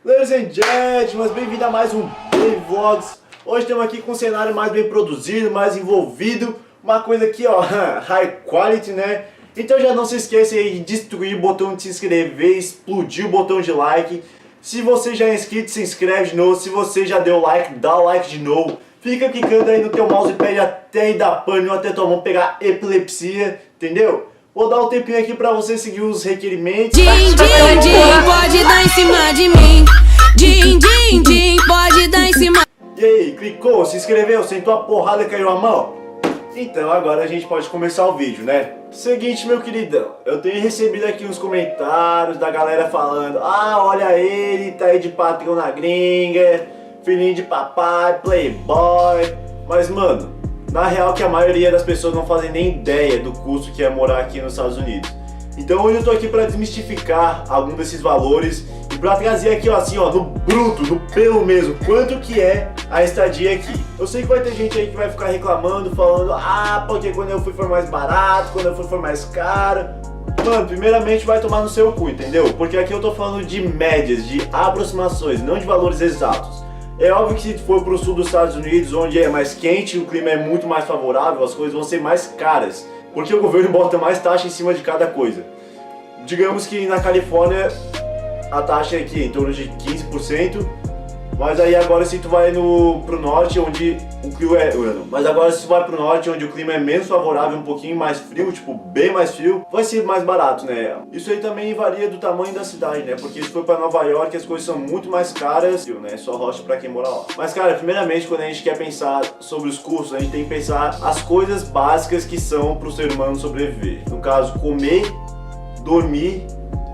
Ladies and gentlemen, bem-vindo a mais um Play Vlogs. Hoje estamos aqui com um cenário mais bem produzido, mais envolvido. Uma coisa aqui, ó, high quality, né? Então já não se esqueça aí de destruir o botão de se inscrever, explodir o botão de like. Se você já é inscrito, se inscreve de novo. Se você já deu like, dá o like de novo. Fica clicando aí no teu mousepad até ir dar pane ou até tua mão pegar epilepsia, entendeu? Vou dar um tempinho aqui pra você seguir os requerimentos. Din, din, din, pode dar em cima de mim. Din, din, din, pode dar em cima. E aí, clicou, se inscreveu, sentou a porrada e caiu a mão? Então agora a gente pode começar o vídeo, né? Seguinte, meu queridão, eu tenho recebido aqui uns comentários da galera falando: ah, olha ele, tá aí de patrão na gringa, filhinho de papai, playboy. Mas mano, na real que a maioria das pessoas não fazem nem ideia do custo que é morar aqui nos Estados Unidos. Então hoje eu tô aqui pra desmistificar algum desses valores e pra trazer aqui, ó, assim, ó, no bruto, no pelo mesmo, quanto que é a estadia aqui. Eu sei que vai ter gente aí que vai ficar reclamando, falando: ah, porque quando eu fui for mais barato, quando eu fui for mais caro. Mano, primeiramente vai tomar no seu cu, entendeu? Porque aqui eu tô falando de médias, de aproximações, não de valores exatos. É óbvio que se for pro sul dos Estados Unidos, onde é mais quente, o clima é muito mais favorável, as coisas vão ser mais caras, porque o governo bota mais taxa em cima de cada coisa. Digamos que na Califórnia a taxa é aqui em torno de 15%, mas aí agora se tu vai pro norte, onde o clima é... Mas agora se tu vai pro norte, onde o clima é menos favorável, um pouquinho mais frio, tipo bem mais frio, vai ser mais barato, né? Isso aí também varia do tamanho da cidade, né? Porque se for pra Nova York as coisas são muito mais caras, né? Só rocha pra quem mora lá. Mas cara, primeiramente quando a gente quer pensar sobre os custos, a gente tem que pensar as coisas básicas que são pro ser humano sobreviver. No caso, comer, dormir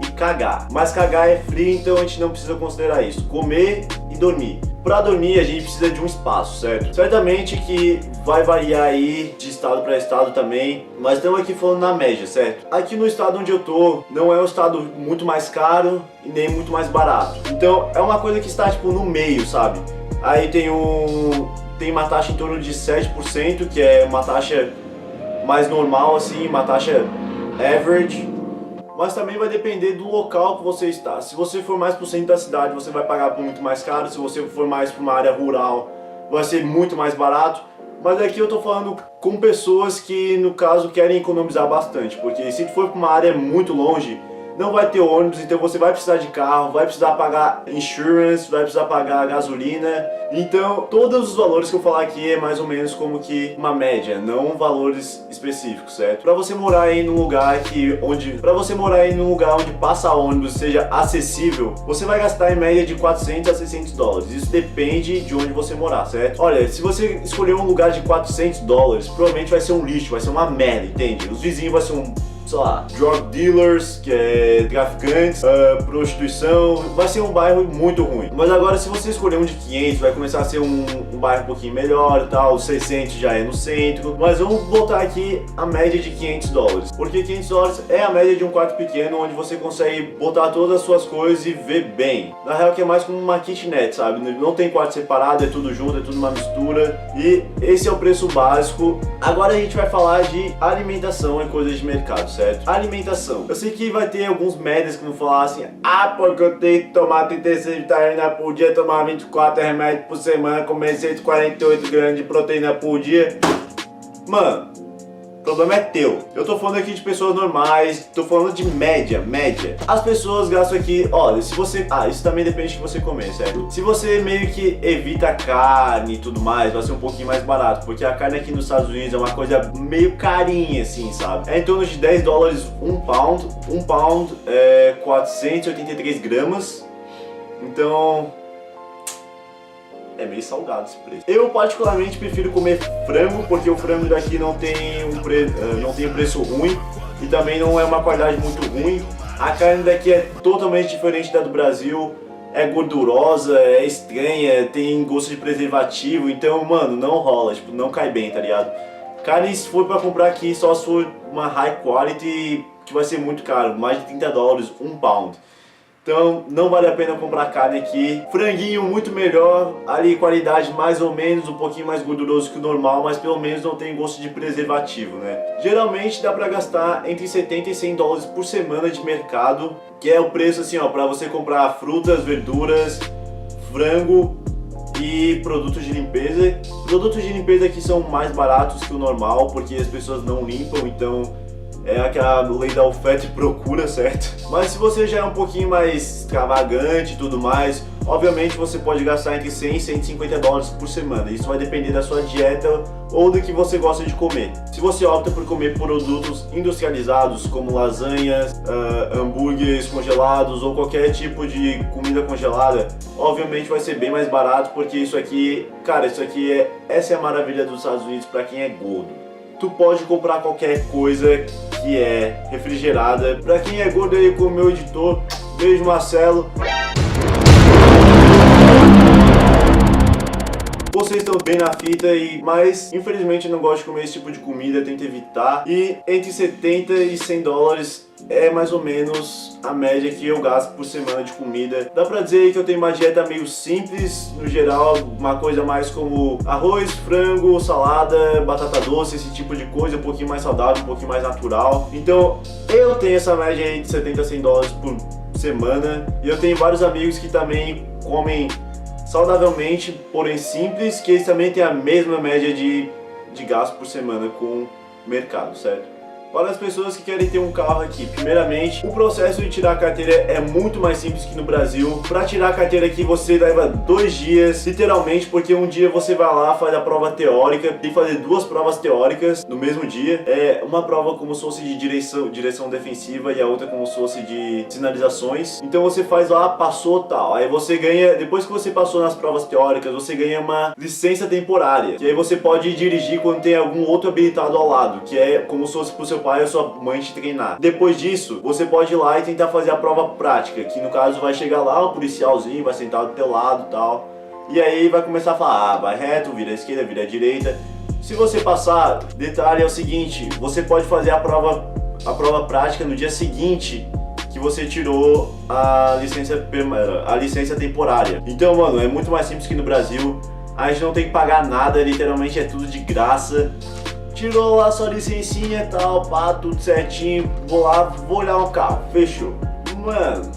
e cagar. Mas cagar é frio, então a gente não precisa considerar isso. Comer e dormir. Pra dormir a gente precisa de um espaço, certo? Certamente que vai variar aí de estado para estado também, mas estamos aqui falando na média, certo? Aqui no estado onde eu tô, não é um estado muito mais caro e nem muito mais barato. Então é uma coisa que está tipo no meio, sabe? Aí tem uma taxa em torno de 7%, que é uma taxa mais normal assim, uma taxa average. Mas também vai depender do local que você está. Se você for mais pro centro da cidade, você vai pagar muito mais caro. Se você for mais para uma área rural, vai ser muito mais barato. Mas aqui eu tô falando com pessoas que, no caso, querem economizar bastante. Porque se for para uma área muito longe, não vai ter ônibus, então você vai precisar de carro, vai precisar pagar insurance, vai precisar pagar gasolina. Então, todos os valores que eu falar aqui é mais ou menos como que uma média, não valores específicos, certo? Para você morar aí num lugar onde passa ônibus seja acessível, você vai gastar em média de 400 a 600 dólares. Isso depende de onde você morar, certo? Olha, se você escolher um lugar de 400 dólares, provavelmente vai ser um lixo, vai ser uma merda, entende? Os vizinhos vão ser sei lá, drug dealers, que é traficantes, prostituição, vai ser um bairro muito ruim. Mas agora se você escolher um de 500, vai começar a ser um bairro um pouquinho melhor e tal, 600 já é no centro, mas vamos botar aqui a média de 500 dólares, porque 500 dólares é a média de um quarto pequeno, onde você consegue botar todas as suas coisas e ver bem. Na real que é mais como uma kitnet, sabe? Não tem quarto separado, é tudo junto, é tudo uma mistura, e esse é o preço básico. Agora a gente vai falar de alimentação e coisas de mercado, certo? Alimentação. Eu sei que vai ter alguns médias que vão falar assim: ah, porque eu tenho que tomar 36 vitaminas por dia, tomar 24 remédios por semana, comer 148 gramas de proteína por dia. Mano, o problema é teu. Eu tô falando aqui de pessoas normais, tô falando de média. As pessoas gastam aqui, olha, se você... Ah, isso também depende do que você comer, certo? Se você meio que evita carne e tudo mais, vai ser um pouquinho mais barato, porque a carne aqui nos Estados Unidos é uma coisa meio carinha, assim, sabe? É em torno de 10 dólares um pound. Um pound é 483 gramas. Então... é meio salgado esse preço. Eu particularmente prefiro comer frango, porque o frango daqui não tem um preço ruim e também não é uma qualidade muito ruim. A carne daqui é totalmente diferente da do Brasil, é gordurosa, é estranha, tem gosto de preservativo, então, mano, não rola, tipo, não cai bem, tá ligado? Carne, se for pra comprar aqui, só se for uma high quality, que vai ser muito caro, mais de 30 dólares um pound. Então não vale a pena comprar carne aqui. Franguinho muito melhor, ali qualidade mais ou menos, um pouquinho mais gorduroso que o normal, mas pelo menos não tem gosto de preservativo, né? Geralmente dá pra gastar entre 70 e 100 dólares por semana de mercado, que é o preço assim, ó, pra você comprar frutas, verduras, frango e produtos de limpeza. Produtos de limpeza aqui são mais baratos que o normal, porque as pessoas não limpam, então é aquela lei da oferta e procura, certo? Mas se você já é um pouquinho mais extravagante e tudo mais, obviamente você pode gastar entre 100 e 150 dólares por semana. Isso vai depender da sua dieta ou do que você gosta de comer. Se você opta por comer produtos industrializados, como lasanhas, hambúrgueres congelados ou qualquer tipo de comida congelada, obviamente vai ser bem mais barato, porque isso aqui, cara, essa é a maravilha dos Estados Unidos para quem é gordo. Tu pode comprar qualquer coisa que é refrigerada. Pra quem é gordo aí como meu editor, beijo Marcelo. Vocês estão bem na fita, mas infelizmente eu não gosto de comer esse tipo de comida, tento evitar. E entre 70 e 100 dólares é mais ou menos a média que eu gasto por semana de comida. Dá pra dizer que eu tenho uma dieta meio simples, no geral, uma coisa mais como arroz, frango, salada, batata doce, esse tipo de coisa, um pouquinho mais saudável, um pouquinho mais natural. Então eu tenho essa média aí de 70 a 100 dólares por semana. E eu tenho vários amigos que também comem saudavelmente, porém simples, que eles também têm a mesma média de gasto por semana com o mercado, certo? Para as pessoas que querem ter um carro aqui, primeiramente, o processo de tirar a carteira é muito mais simples que no Brasil. Para tirar a carteira aqui você leva 2 dias, literalmente, porque um dia você vai lá, faz a prova teórica, tem que fazer 2 provas teóricas no mesmo dia. É uma prova como se fosse de direção defensiva e a outra como se fosse de sinalizações. Então você faz lá, passou tal, aí você ganha, depois que você passou nas provas teóricas, você ganha uma licença temporária, que aí você pode dirigir quando tem algum outro habilitado ao lado, que é como se fosse pro seu pai ou sua mãe te treinar. Depois disso, você pode ir lá e tentar fazer a prova prática, que no caso vai chegar lá, o policialzinho vai sentar do teu lado e tal, e aí vai começar a falar, vai reto, vira à esquerda, vira à direita. Se você passar, detalhe é o seguinte, você pode fazer a prova prática no dia seguinte que você tirou a licença temporária. Então, mano, é muito mais simples que no Brasil. A gente não tem que pagar nada, literalmente é tudo de graça. Tirou lá sua licencinha e tal, pá, tudo certinho. Vou lá, vou olhar um carro, fechou. Mano,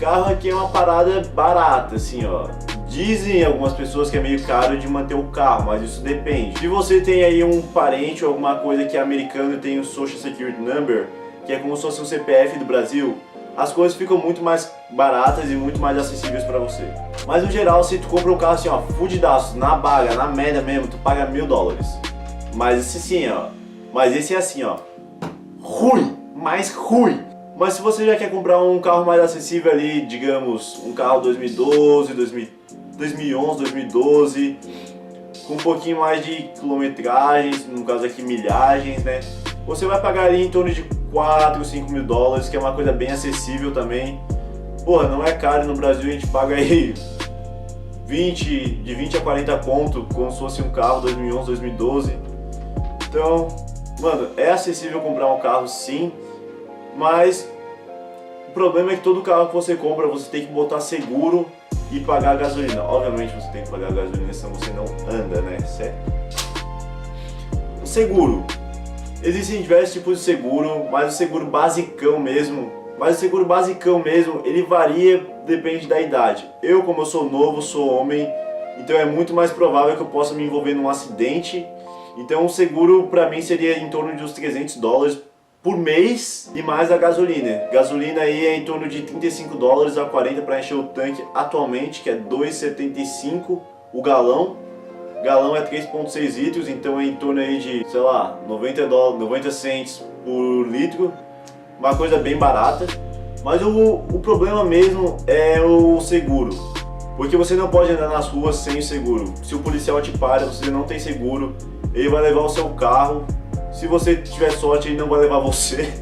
carro aqui é uma parada barata, assim, ó. Dizem algumas pessoas que é meio caro de manter o carro, mas isso depende. Se você tem aí um parente ou alguma coisa que é americano e tem o Social Security Number, que é como se fosse um CPF do Brasil, as coisas ficam muito mais baratas e muito mais acessíveis pra você. Mas no geral, se tu compra um carro assim, ó, fudidaço, na baga, na média mesmo, tu paga $1000. Mas esse sim, ó. Mas esse é assim, ó. Ruim, mais ruim. Mas se você já quer comprar um carro mais acessível ali, digamos, um carro 2012, 2011, 2012, com um pouquinho mais de quilometragens, no caso aqui milhagens, né? Você vai pagar ali em torno de 4, 5 mil dólares, que é uma coisa bem acessível também. Porra, não é caro, no Brasil a gente paga aí de 20 a 40 conto, como se fosse um carro 2011, 2012. Então, mano, é acessível comprar um carro sim, mas o problema é que todo carro que você compra, você tem que botar seguro e pagar a gasolina. Obviamente você tem que pagar a gasolina, senão você não anda, né, certo? Seguro. Existem diversos tipos de seguro, mas o seguro basicão mesmo, ele varia, depende da idade. Eu, como eu sou novo, sou homem, então é muito mais provável que eu possa me envolver num acidente. Então o seguro pra mim seria em torno de uns $300 por mês e mais a gasolina. Gasolina aí é em torno de $35 a 40 para encher o tanque atualmente, que é 2,75 o galão. Galão é 3,6 litros, então é em torno aí de, sei lá, 90 cents por litro. Uma coisa bem barata. Mas o problema mesmo é o seguro. Porque você não pode andar nas ruas sem o seguro. Se o policial te para, você não tem seguro, ele vai levar o seu carro. Se você tiver sorte, ele não vai levar você.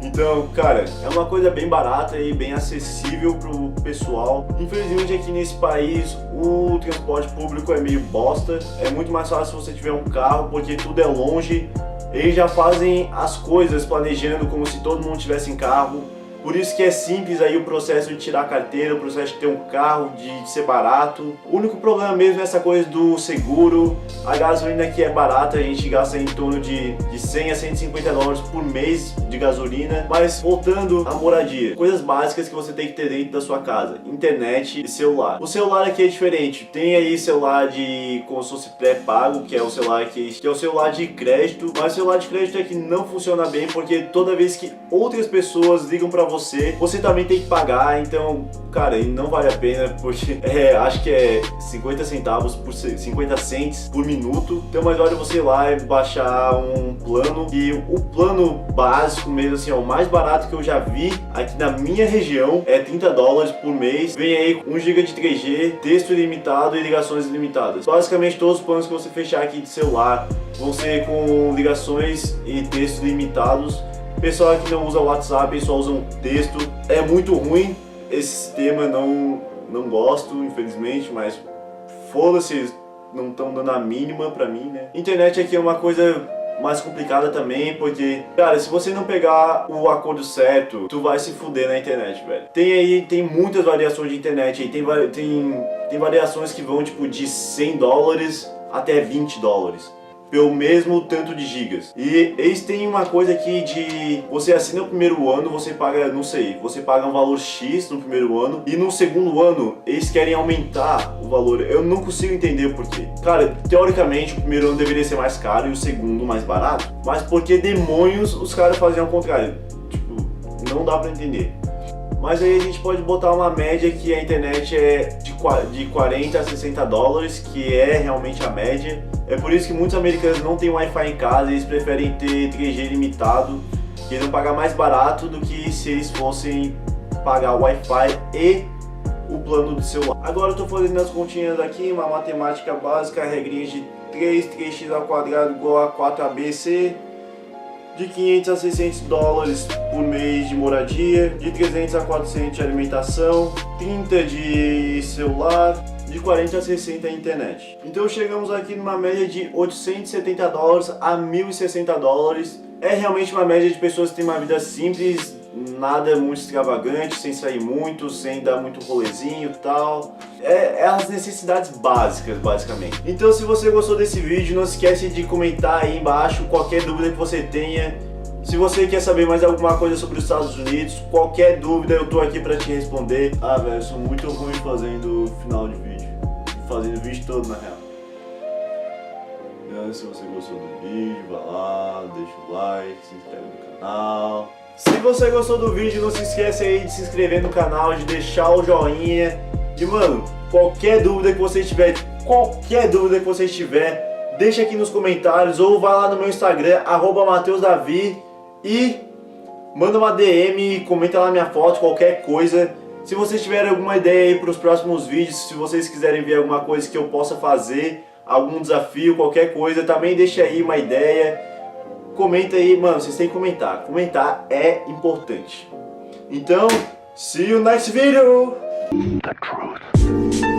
Então, cara, é uma coisa bem barata e bem acessível pro pessoal. Infelizmente aqui nesse país o transporte público é meio bosta. É muito mais fácil se você tiver um carro, porque tudo é longe. Eles já fazem as coisas planejando como se todo mundo tivesse em carro. Por isso que é simples aí o processo de tirar a carteira, o processo de ter um carro, de ser barato. O único problema mesmo é essa coisa do seguro. A gasolina aqui é barata, a gente gasta em torno de 100 a 150 dólares por mês de gasolina. Mas voltando à moradia, coisas básicas que você tem que ter dentro da sua casa: internet e celular. O celular aqui é diferente, tem aí celular de como se fosse pré-pago, que é o celular que é o celular de crédito, mas o celular de crédito é que não funciona bem, porque toda vez que outras pessoas ligam pra você também tem que pagar. Então, cara, não vale a pena, porque acho que é 50 centavos por 50 cents por minuto. Então, mais vale você ir lá e baixar um plano, e o plano básico mesmo, assim, ó, o mais barato que eu já vi aqui na minha região é 30 dólares por mês. Vem aí 1 GB de 3G, texto ilimitado e ligações ilimitadas. Basicamente todos os planos que você fechar aqui de celular vão ser com ligações e textos limitados. Pessoal que não usa WhatsApp, só usa um texto. É muito ruim esse sistema, não gosto, infelizmente, mas foda-se, não estão dando a mínima pra mim, né? Internet aqui é uma coisa mais complicada também, porque, cara, se você não pegar o acordo certo, tu vai se fuder na internet, velho. Tem muitas variações de internet aí, tem variações que vão, tipo, de 100 dólares até 20 dólares. Pelo mesmo tanto de gigas. E eles têm uma coisa aqui de... Você assina o primeiro ano, você paga, não sei, você paga um valor X no primeiro ano, e no segundo ano eles querem aumentar o valor. Eu não consigo entender o porquê. Cara, teoricamente o primeiro ano deveria ser mais caro e o segundo mais barato, mas por que demônios os caras faziam ao contrário? Tipo, não dá pra entender. Mas aí a gente pode botar uma média que a internet é de 40 a 60 dólares, que é realmente a média. É por isso que muitos americanos não têm Wi-Fi em casa, eles preferem ter 3G limitado, que eles vão pagar mais barato do que se eles fossem pagar o Wi-Fi e o plano do celular. Agora eu tô fazendo as continhas aqui, uma matemática básica, regrinhas de 3x² igual a 4abc, de 500 a 600 dólares por mês de moradia, de 300 a 400 de alimentação, 30 de celular, de 40 a 60 internet. Então chegamos aqui numa média de 870 dólares a 1.060 dólares. É realmente uma média de pessoas que têm uma vida simples, nada muito extravagante, sem sair muito, sem dar muito rolezinho e tal. É as necessidades básicas, basicamente. Então se você gostou desse vídeo, não esquece de comentar aí embaixo qualquer dúvida que você tenha. Se você quer saber mais alguma coisa sobre os Estados Unidos, qualquer dúvida eu tô aqui pra te responder. Ah, velho, eu sou muito ruim fazendo final de vídeo. Fazendo vídeo todo, na real. Se você gostou do vídeo, vai lá, deixa o like, se inscreve no canal. Se você gostou do vídeo, não se esquece aí de se inscrever no canal, de deixar o joinha. E, mano, qualquer dúvida que você tiver, deixa aqui nos comentários ou vai lá no meu Instagram, @MatheusDavi, e manda uma DM, comenta lá minha foto, qualquer coisa. Se vocês tiverem alguma ideia aí para os próximos vídeos, se vocês quiserem ver alguma coisa que eu possa fazer, algum desafio, qualquer coisa, também deixa aí uma ideia. Comenta aí, mano, vocês têm que comentar. Comentar é importante. Então, see you next video! The truth.